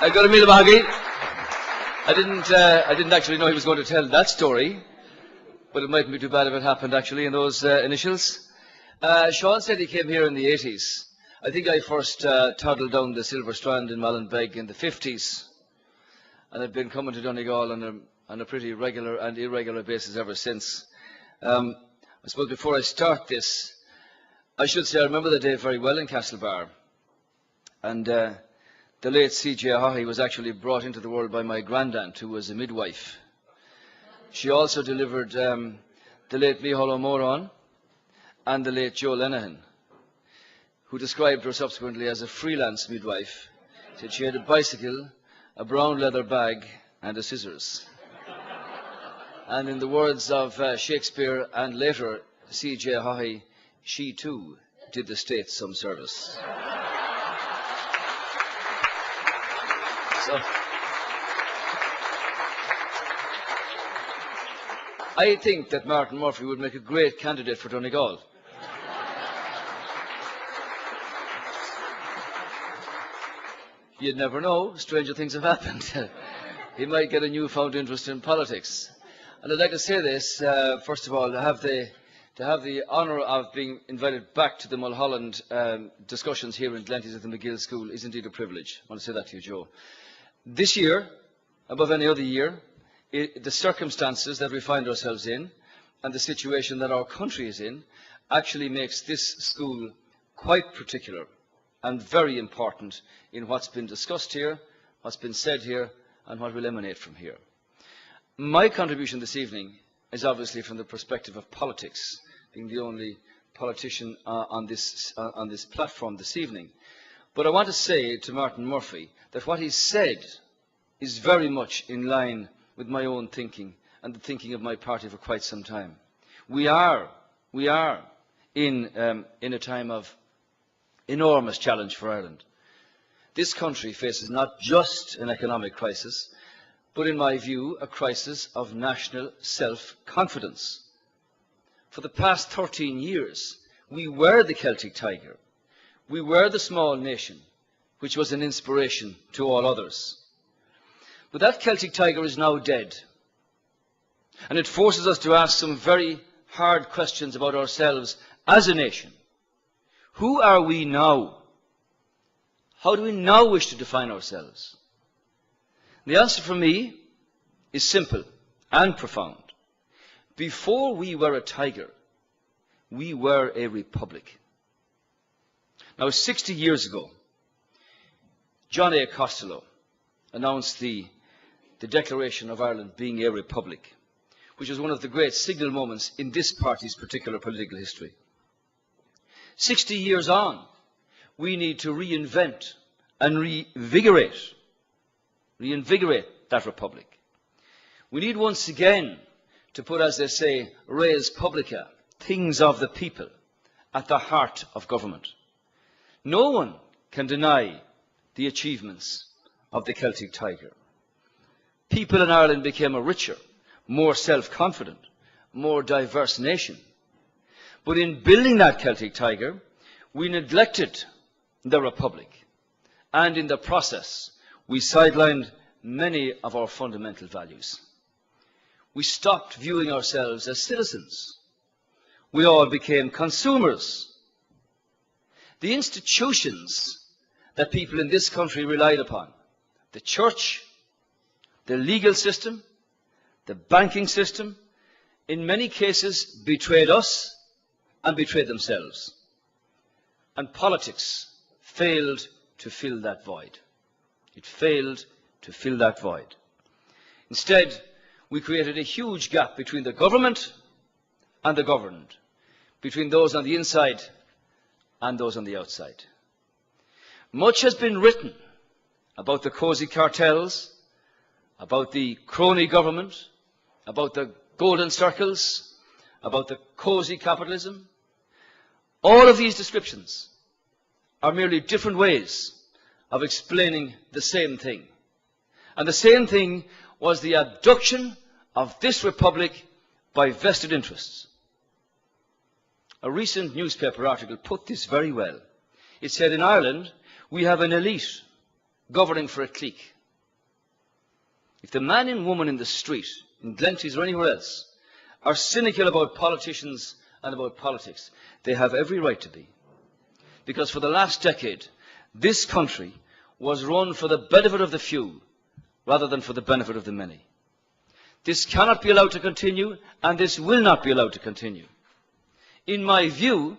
I got a meal of MacGill. I didn't actually know he was going to tell that story, but it mightn't be too bad if it happened actually in those initials. Sean said he came here in the 80s. I think I first toddled down the Silver Strand in Mallinbeg in the 50s, and I've been coming to Donegal on a pretty regular and irregular basis ever since. I suppose before I start this, I should say I remember the day very well in Castlebar, and the late C.J. Haughey was actually brought into the world by my grandaunt, who was a midwife. She also delivered the late Micheál O'Moran and the late Joe Lenihan, who described her subsequently as a freelance midwife. Said she had a bicycle, a brown leather bag, and a scissors. And in the words of Shakespeare and later C.J. Haughey, she too did the state some service. So, I think that Martin Murphy would make a great candidate for Donegal. You'd never know. Stranger things have happened. He might get a newfound interest in politics. And I'd like to say this, first of all, to have the honour of being invited back to the Mulholland discussions here in Glenties at the MacGill School is indeed a privilege. I want to say that to you, Joe. This year, above any other year, the circumstances that we find ourselves in and the situation that our country is in actually makes this school quite particular and very important in what's been discussed here, what's been said here, and what will emanate from here. My contribution this evening is obviously from the perspective of politics, being the only politician on this platform this evening. But I want to say to Martin Murphy that what he said is very much in line with my own thinking and the thinking of my party for quite some time. We are in a time of enormous challenge for Ireland. This country faces not just an economic crisis, but in my view, a crisis of national self-confidence. For the past 13 years, we were the Celtic tiger. We were the small nation, which was an inspiration to all others. But that Celtic tiger is now dead. And it forces us to ask some very hard questions about ourselves as a nation. Who are we now? How do we now wish to define ourselves? The answer for me is simple and profound. Before we were a tiger, we were a republic. Now, 60 years ago, John A. Costello announced the declaration of Ireland being a republic, which was one of the great signal moments in this party's particular political history. 60 years on, we need to reinvent and reinvigorate that republic. We need once again to put, as they say, res publica, things of the people, at the heart of government. No one can deny the achievements of the Celtic tiger. People in Ireland became a richer, more self-confident, more diverse nation. But in building that Celtic tiger, we neglected the republic. And in the process, we sidelined many of our fundamental values. We stopped viewing ourselves as citizens. We all became consumers. The institutions that people in this country relied upon, the church, the legal system, the banking system, in many cases betrayed us and betrayed themselves. And politics failed to fill that void. It failed to fill that void. Instead, we created a huge gap between the government and the governed, between those on the inside and those on the outside. Much has been written about the cosy cartels, about the crony government, about the golden circles, about the cosy capitalism. All of these descriptions are merely different ways of explaining the same thing. And the same thing was the abduction of this republic by vested interests. A recent newspaper article put this very well. It said, in Ireland, we have an elite governing for a clique. if the man and woman in the street, in Glenties or anywhere else, are cynical about politicians and about politics, they have every right to be. Because for the last decade, this country was run for the benefit of the few rather than for the benefit of the many. This cannot be allowed to continue, and this will not be allowed to continue. In my view,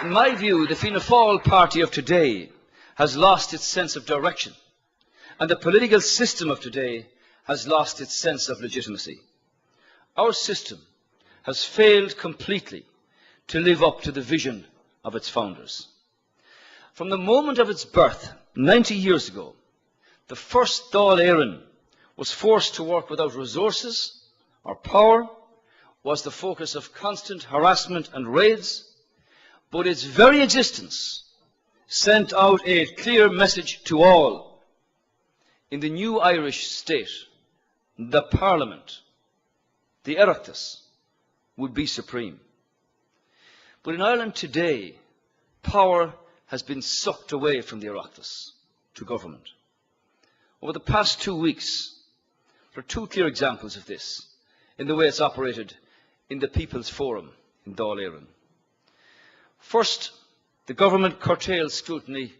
the Fianna Fáil party of today has lost its sense of direction, and the political system of today has lost its sense of legitimacy. Our system has failed completely to live up to the vision of its founders. From the moment of its birth, 90 years ago, the first Dáil Éireann was forced to work without resources or power, was the focus of constant harassment and raids, but its very existence sent out a clear message to all. In the new Irish state, the Parliament, the Oireachtas, would be supreme. But in Ireland today, power has been sucked away from the Oireachtas to government. Over the past 2 weeks, there are two clear examples of this in the way it's operated in the People's Forum in Dáil Éireann. First, the government curtailed scrutiny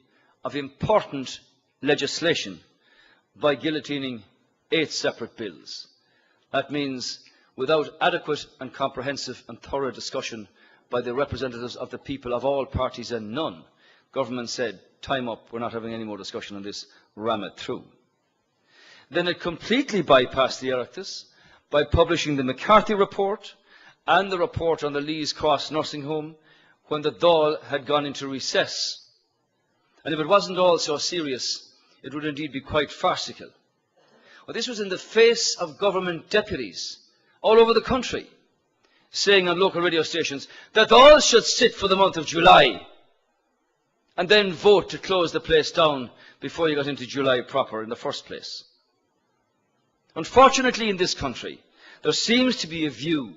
of important legislation by guillotining 8 separate bills. That means without adequate and comprehensive and thorough discussion by the representatives of the people of all parties and none, government said, time up, we're not having any more discussion on this, ram it through. Then it completely bypassed the Oireachtas by publishing the McCarthy report and the report on the Lees Cross nursing home when the Dáil had gone into recess. And if it wasn't all so serious, it would indeed be quite farcical. Well, this was in the face of government deputies all over the country saying on local radio stations that all should sit for the month of July and then vote to close the place down before you got into July proper in the first place. Unfortunately, in this country, there seems to be a view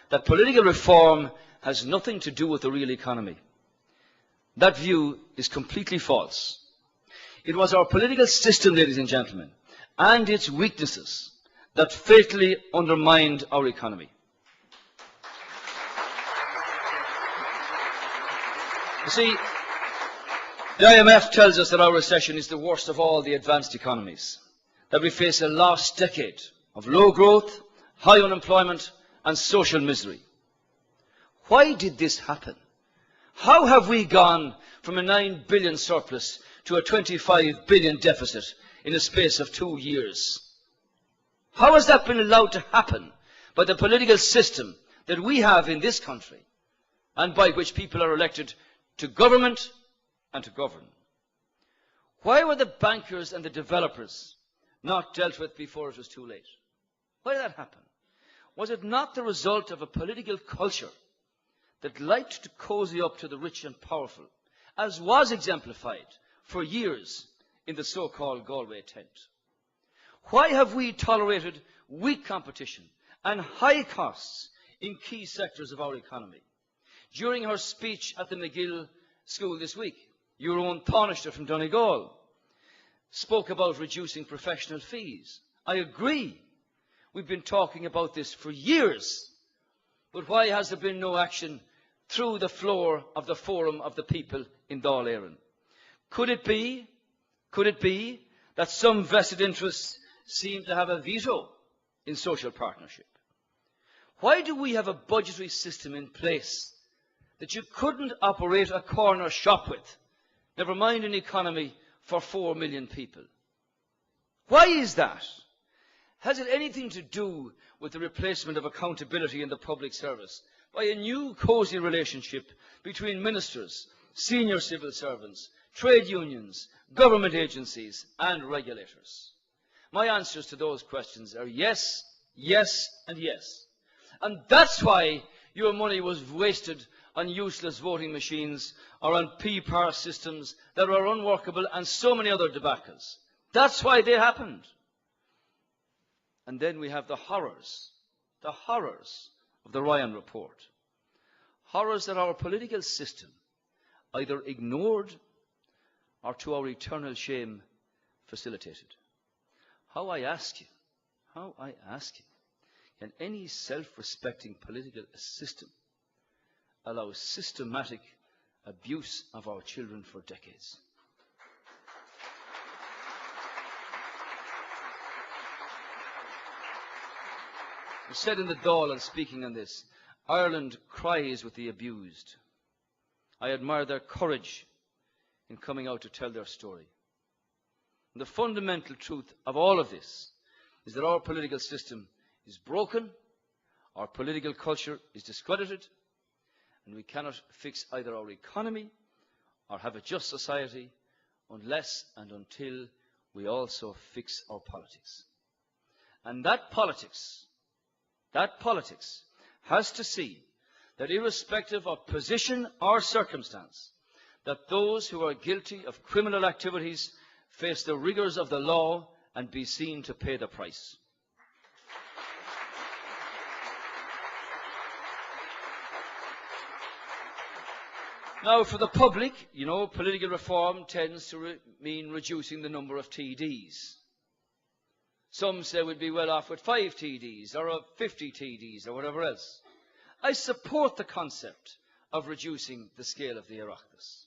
that political reform has nothing to do with the real economy. That view is completely false. It was our political system, ladies and gentlemen, and its weaknesses that fatally undermined our economy. You see, the IMF tells us that our recession is the worst of all the advanced economies, that we face a lost decade of low growth, high unemployment, and social misery. Why did this happen? How have we gone from a 9 billion surplus to a 25 billion deficit in a space of 2 years? How has that been allowed to happen by the political system that we have in this country and by which people are elected to government and to govern? Why were the bankers and the developers not dealt with before it was too late? Why did that happen? Was it not the result of a political culture that liked to cozy up to the rich and powerful, as was exemplified for years in the so-called Galway tent? Why have we tolerated weak competition and high costs in key sectors of our economy? During her speech at the MacGill school this week, your own Taoiseach from Donegal spoke about reducing professional fees. I agree. We've been talking about this for years. But why has there been no action through the floor of the Forum of the People in Dáil Éireann? Could it be that some vested interests seem to have a veto in social partnership? Why do we have a budgetary system in place that you couldn't operate a corner shop with, never mind an economy for 4 million people? Why is that? Has it anything to do with the replacement of accountability in the public service by a new cosy relationship between ministers, senior civil servants, trade unions, government agencies and regulators? My answers to those questions are yes, yes and yes. And that's why your money was wasted on useless voting machines or on P-power systems that are unworkable and so many other debacles. That's why they happened. And then we have the horrors of the Ryan report. Horrors that our political system either ignored or to our eternal shame facilitated? How I ask you, can any self-respecting political system allow systematic abuse of our children for decades? I said in the Dáil, and speaking on this, Ireland cries with the abused. I admire their courage in coming out to tell their story. And the fundamental truth of all of this is that our political system is broken, our political culture is discredited, and we cannot fix either our economy or have a just society unless and until we also fix our politics. And that politics has to see that irrespective of position or circumstance, that those who are guilty of criminal activities face the rigors of the law and be seen to pay the price. Now, for the public, you know, political reform tends to mean reducing the number of TDs. Some say we'd be well off with 5 TDs or 50 TDs or whatever else. I support the concept of reducing the scale of the Oireachtas.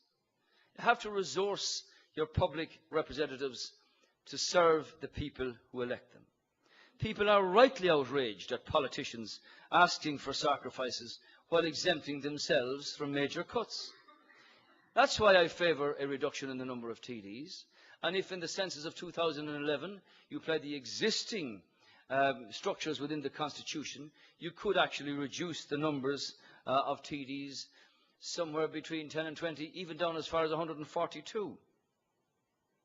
You have to resource your public representatives to serve the people who elect them. People are rightly outraged at politicians asking for sacrifices while exempting themselves from major cuts. That's why I favour a reduction in the number of TDs. And if in the census of 2011 you apply the existing structures within the Constitution, you could actually reduce the numbers of TDs somewhere between 10 and 20, even down as far as 142.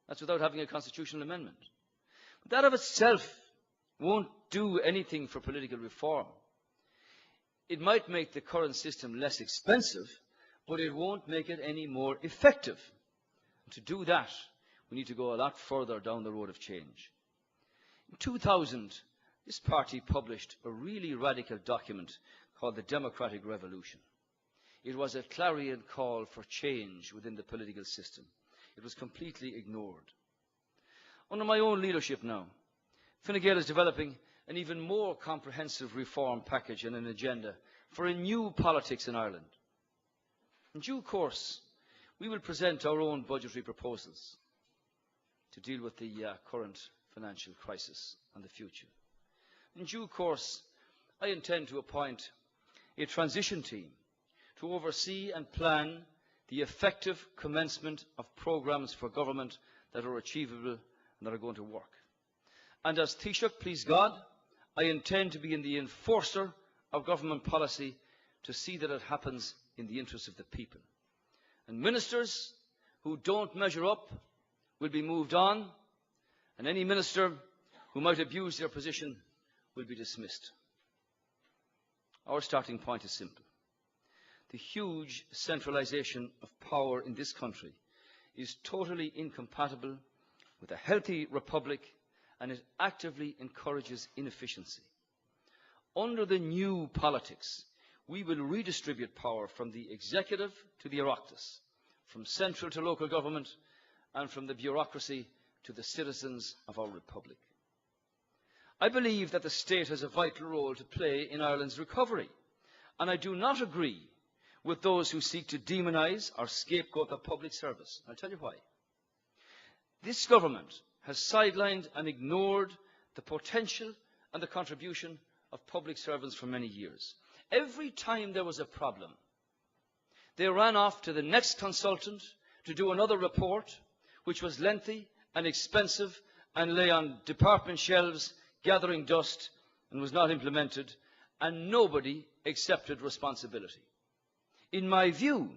That's without having a constitutional amendment. But that of itself won't do anything for political reform. It might make the current system less expensive, but it won't make it any more effective. To do that, we need to go a lot further down the road of change. In 2000, this party published a really radical document called the Democratic Revolution. It was a clarion call for change within the political system. It was completely ignored. Under my own leadership now, Fine Gael is developing an even more comprehensive reform package and an agenda for a new politics in Ireland. In due course, we will present our own budgetary proposals to deal with the current financial crisis and the future. In due course, I intend to appoint a transition team to oversee and plan the effective commencement of programmes for government that are achievable and that are going to work. And as Taoiseach, please God, I intend to be the enforcer of government policy to see that it happens in the interests of the people. And ministers who don't measure up will be moved on, and any minister who might abuse their position will be dismissed. Our starting point is simple. The huge centralisation of power in this country is totally incompatible with a healthy republic, and it actively encourages inefficiency. Under the new politics, we will redistribute power from the executive to the Oireachtas, from central to local government, and from the bureaucracy to the citizens of our republic. I believe that the state has a vital role to play in Ireland's recovery, and I do not agree with those who seek to demonise or scapegoat the public service. I'll tell you why. This government has sidelined and ignored the potential and the contribution of public servants for many years. Every time there was a problem, they ran off to the next consultant to do another report, which was lengthy and expensive and lay on department shelves gathering dust and was not implemented, and nobody accepted responsibility. In my view,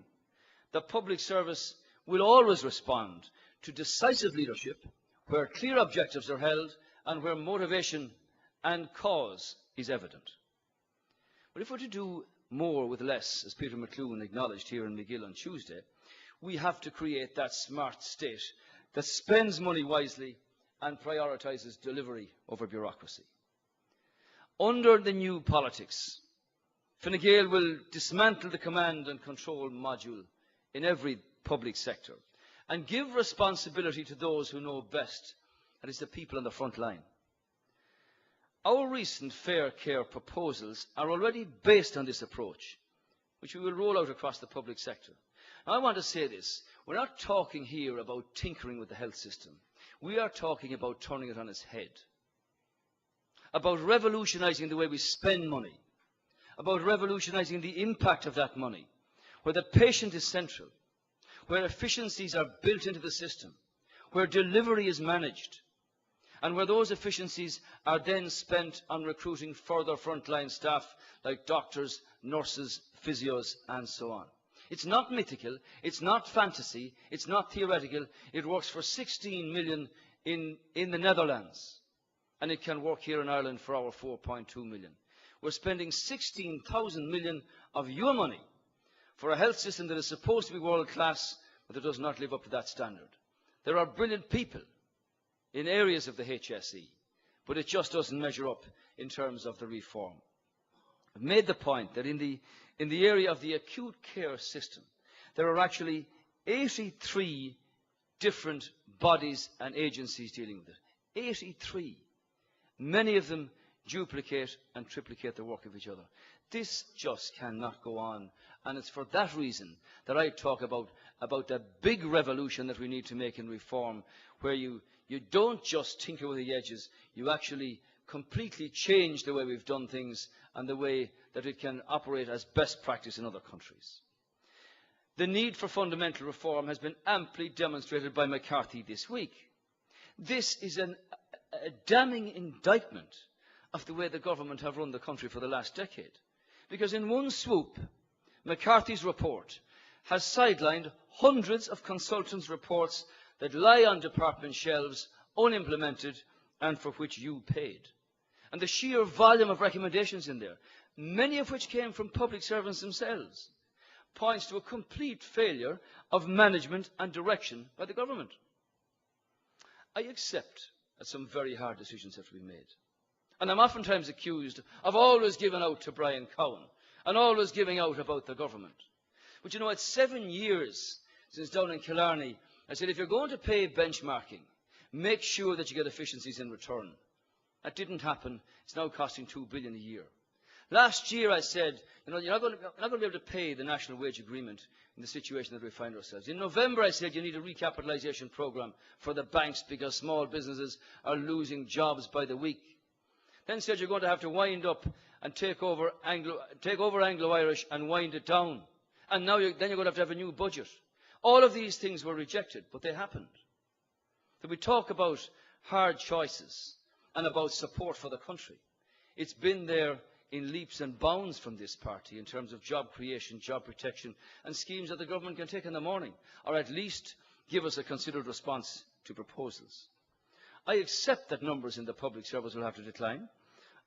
the public service will always respond to decisive leadership where clear objectives are held and where motivation and cause is evident. But if we're to do more with less, as Peter McCloughan acknowledged here in MacGill on Tuesday, we have to create that smart state that spends money wisely and prioritises delivery over bureaucracy. Under the new politics, Fine Gael will dismantle the command and control module in every public sector and give responsibility to those who know best, that is the people on the front line. Our recent fair care proposals are already based on this approach, which we will roll out across the public sector. Now, I want to say this. We're not talking here about tinkering with the health system. We are talking about turning it on its head, about revolutionizing the way we spend money, about revolutionizing the impact of that money, where the patient is central, where efficiencies are built into the system, where delivery is managed, and where those efficiencies are then spent on recruiting further frontline staff like doctors, nurses, physios, and so on. It's not mythical, it's not fantasy, it's not theoretical. It works for 16 million in the Netherlands, and it can work here in Ireland for our 4.2 million. We're spending 16,000 million of your money for a health system that is supposed to be world class, but that does not live up to that standard. There are brilliant people in areas of the HSE, but it just doesn't measure up in terms of the reform. I've made the point that in the area of the acute care system, there are actually 83 different bodies and agencies dealing with it. 83. Many of them duplicate and triplicate the work of each other. This just cannot go on, and it's for that reason that I talk about the big revolution that we need to make in reform, where you don't just tinker with the edges, you actually completely change the way we've done things and the way that it can operate as best practice in other countries. The need for fundamental reform has been amply demonstrated by McCarthy this week. This is a damning indictment of the way the government have run the country for the last decade. Because in one swoop, McCarthy's report has sidelined hundreds of consultants' reports that lie on department shelves, unimplemented, and for which you paid. And the sheer volume of recommendations in there, many of which came from public servants themselves, points to a complete failure of management and direction by the government. I accept that some very hard decisions have to be made. And I'm oftentimes accused of always giving out to Brian Cowan and always giving out about the government. But you know, it's 7 years since down in Killarney, I said, if you're going to pay benchmarking, make sure that you get efficiencies in return. That didn't happen. It's now costing $2 billion a year. Last year I said, you know, you're not going to be able to pay the national wage agreement in the situation that we find ourselves. In November I said you need a recapitalisation programme for the banks because small businesses are losing jobs by the week. Then said you're going to have to wind up and take over Anglo-Irish and wind it down. And now then you're going to have a new budget. All of these things were rejected, but they happened. So we talk about hard choices and about support for the country. It's been there in leaps and bounds from this party in terms of job creation, job protection, and schemes that the government can take in the morning, or at least give us a considered response to proposals. I accept that numbers in the public service will have to decline.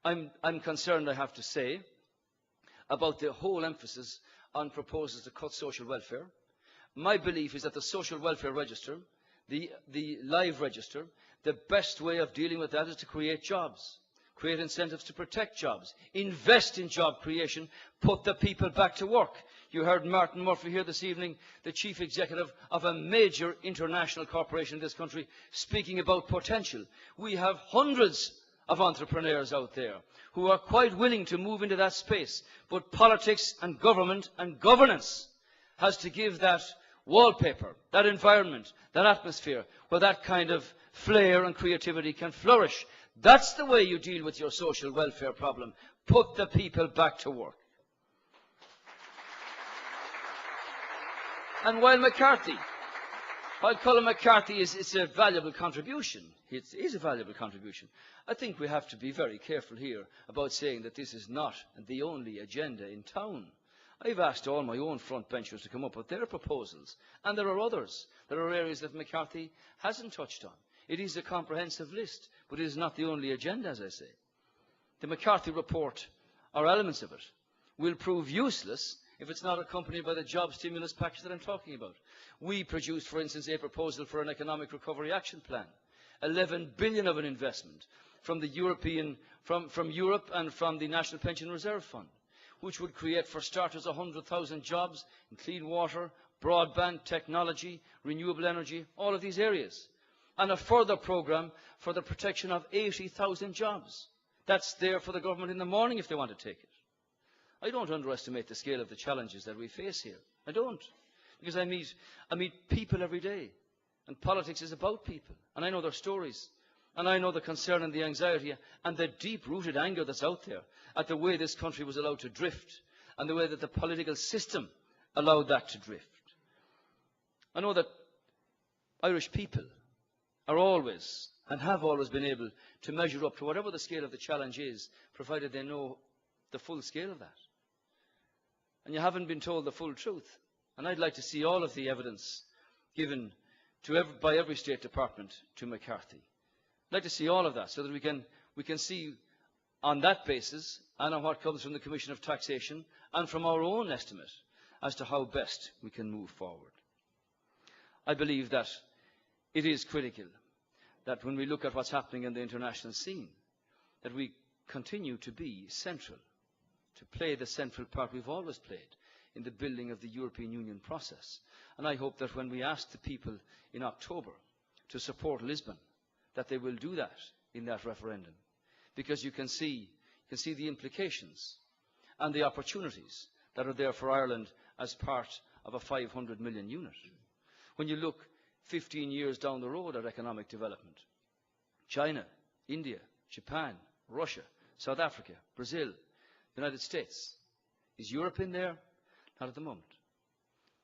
I'm concerned, I have to say, about the whole emphasis on proposals to cut social welfare. My belief is that the social welfare register, the live register, the best way of dealing with that is to create jobs, create incentives to protect jobs, invest in job creation, put the people back to work. You heard Martin Murphy here this evening, the chief executive of a major international corporation in this country, speaking about potential. We have hundreds of entrepreneurs out there who are quite willing to move into that space, but politics and government and governance has to give that wallpaper, that environment, that atmosphere where that kind of flair and creativity can flourish. That's the way you deal with your social welfare problem. Put the people back to work. And while Colin McCarthy is a valuable contribution, it is a valuable contribution, I think we have to be very careful here about saying that this is not the only agenda in town. I've asked all my own front benchers to come up with their proposals, and there are others. There are areas that McCarthy hasn't touched on. It is a comprehensive list, but it is not the only agenda, as I say. The McCarthy report, or elements of it, will prove useless if it's not accompanied by the job stimulus package that I'm talking about. We produced, for instance, a proposal for an economic recovery action plan, 11 billion of an investment from Europe and from the National Pension Reserve Fund, which would create, for starters, 100,000 jobs in clean water, broadband, technology, renewable energy, all of these areas. And a further programme for the protection of 80,000 jobs. That's there for the government in the morning if they want to take it. I don't underestimate the scale of the challenges that we face here. I don't. Because I meet people every day. And politics is about people. And I know their stories. And I know the concern and the anxiety and the deep-rooted anger that's out there at the way this country was allowed to drift and the way that the political system allowed that to drift. I know that Irish people are always and have always been able to measure up to whatever the scale of the challenge is, provided they know the full scale of that. And you haven't been told the full truth. And I'd like to see all of the evidence given to by every State Department to McCarthy. I'd like to see all of that so that we can see on that basis and on what comes from the Commission of Taxation and from our own estimate as to how best we can move forward. I believe that it is critical that when we look at what's happening in the international scene, that we continue to be central, to play the central part we've always played in the building of the European Union process. And I hope that when we ask the people in October to support Lisbon, that they will do that in that referendum. Because you can see the implications and the opportunities that are there for Ireland as part of a 500 million unit. When you look 15 years down the road at economic development, China, India, Japan, Russia, South Africa, Brazil, United States. Is Europe in there? Not at the moment.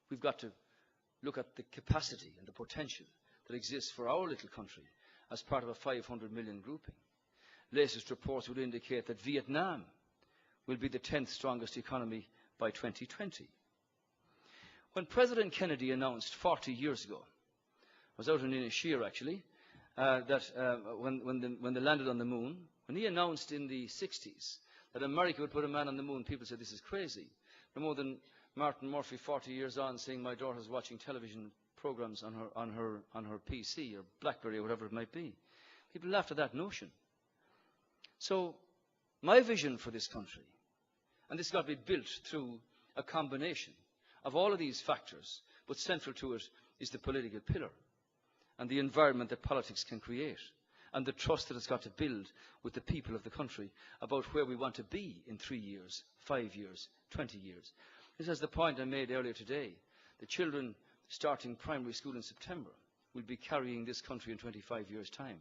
We've got to look at the capacity and the potential that exists for our little country as part of a 500 million grouping. Latest reports would indicate that Vietnam will be the 10th strongest economy by 2020. When President Kennedy announced 40 years ago, I was out in Inisheer actually, that when they landed on the moon, when he announced in the 60s that America would put a man on the moon, people said this is crazy. No more than Martin Murphy 40 years on saying my daughter's watching television programs on her PC or BlackBerry or whatever it might be. People laughed at that notion. So my vision for this country, and this has got to be built through a combination of all of these factors, but central to it is the political pillar and the environment that politics can create and the trust that it's got to build with the people of the country about where we want to be in 3 years, 5 years, 20 years. This is the point I made earlier today. The children starting primary school in September will be carrying this country in 25 years' time.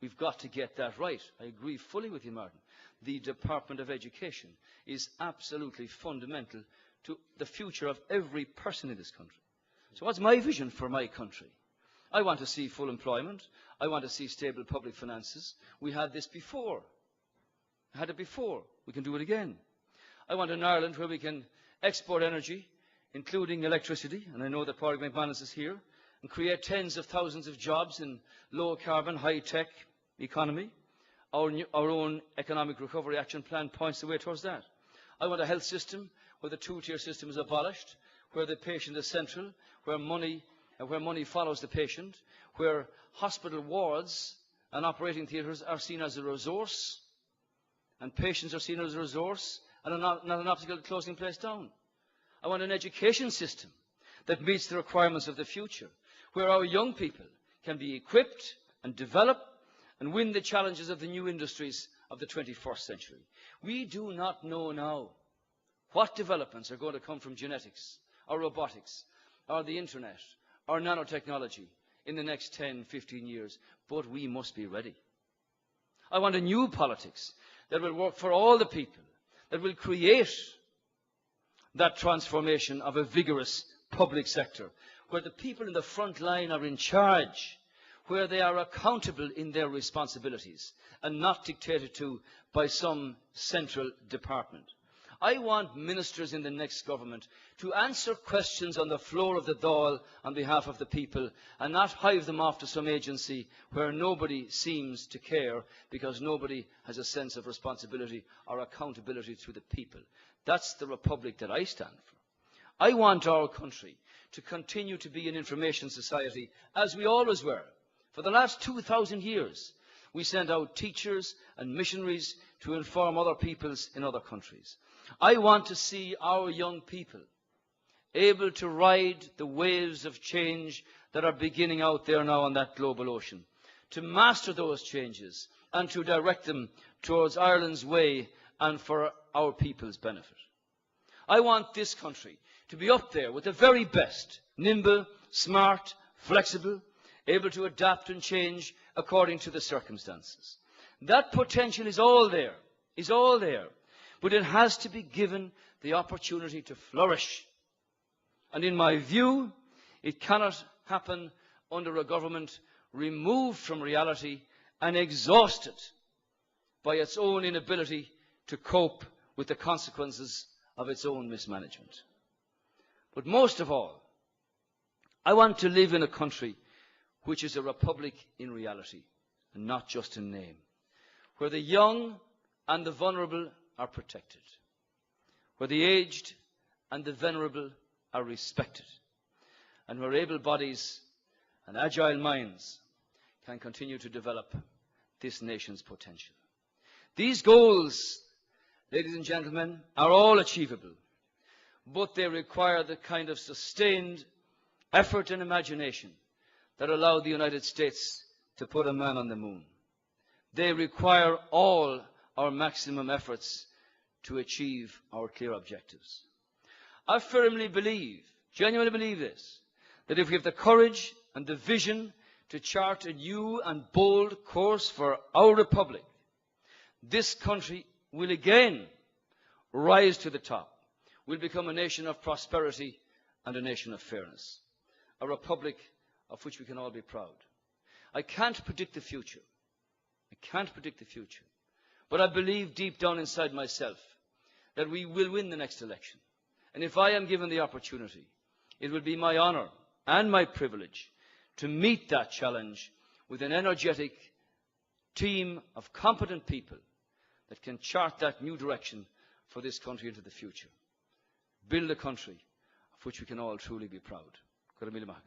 We've got to get that right. I agree fully with you, Martin. The Department of Education is absolutely fundamental to the future of every person in this country. So what's my vision for my country? I want to see full employment. I want to see stable public finances. We had this before. I had it before. We can do it again. I want an Ireland where we can export energy, including electricity, and I know that Pádraig McManus is here, and create tens of thousands of jobs in low-carbon, high-tech economy. Our own economic recovery action plan points the way towards that. I want a health system where the two-tier system is abolished, where the patient is central, where money follows the patient, where hospital wards and operating theatres are seen as a resource, and patients are seen as a resource, and not an obstacle to closing the place down. I want an education system that meets the requirements of the future, where our young people can be equipped and develop and win the challenges of the new industries of the 21st century. We do not know now what developments are going to come from genetics, or robotics, or the internet, or nanotechnology in the next 10, 15 years, but we must be ready. I want a new politics that will work for all the people, that will create that transformation of a vigorous public sector, where the people in the front line are in charge, where they are accountable in their responsibilities and not dictated to by some central department. I want ministers in the next government to answer questions on the floor of the Dáil on behalf of the people and not hive them off to some agency where nobody seems to care because nobody has a sense of responsibility or accountability to the people. That's the republic that I stand for. I want our country to continue to be an information society as we always were. For the last 2,000 years, we sent out teachers and missionaries to inform other peoples in other countries. I want to see our young people able to ride the waves of change that are beginning out there now on that global ocean, to master those changes and to direct them towards Ireland's way and for our people's benefit. I want this country to be up there with the very best, nimble, smart, flexible, able to adapt and change according to the circumstances. That potential is all there, but it has to be given the opportunity to flourish. And in my view, it cannot happen under a government removed from reality and exhausted by its own inability to cope with the consequences of its own mismanagement. But most of all, I want to live in a country which is a republic in reality and not just in name, where the young and the vulnerable are protected, where the aged and the venerable are respected, and where able bodies and agile minds can continue to develop this nation's potential. These goals, ladies and gentlemen, are all achievable, but they require the kind of sustained effort and imagination that allowed the United States to put a man on the moon. They require all our maximum efforts to achieve our clear objectives. I firmly believe, genuinely believe this, that if we have the courage and the vision to chart a new and bold course for our republic, this country will again rise to the top, will become a nation of prosperity and a nation of fairness, a republic of which we can all be proud. I can't predict the future. I can't predict the future. But I believe deep down inside myself that we will win the next election. And if I am given the opportunity, it will be my honor and my privilege to meet that challenge with an energetic team of competent people that can chart that new direction for this country into the future. Build a country of which we can all truly be proud. Go to Mille Macha.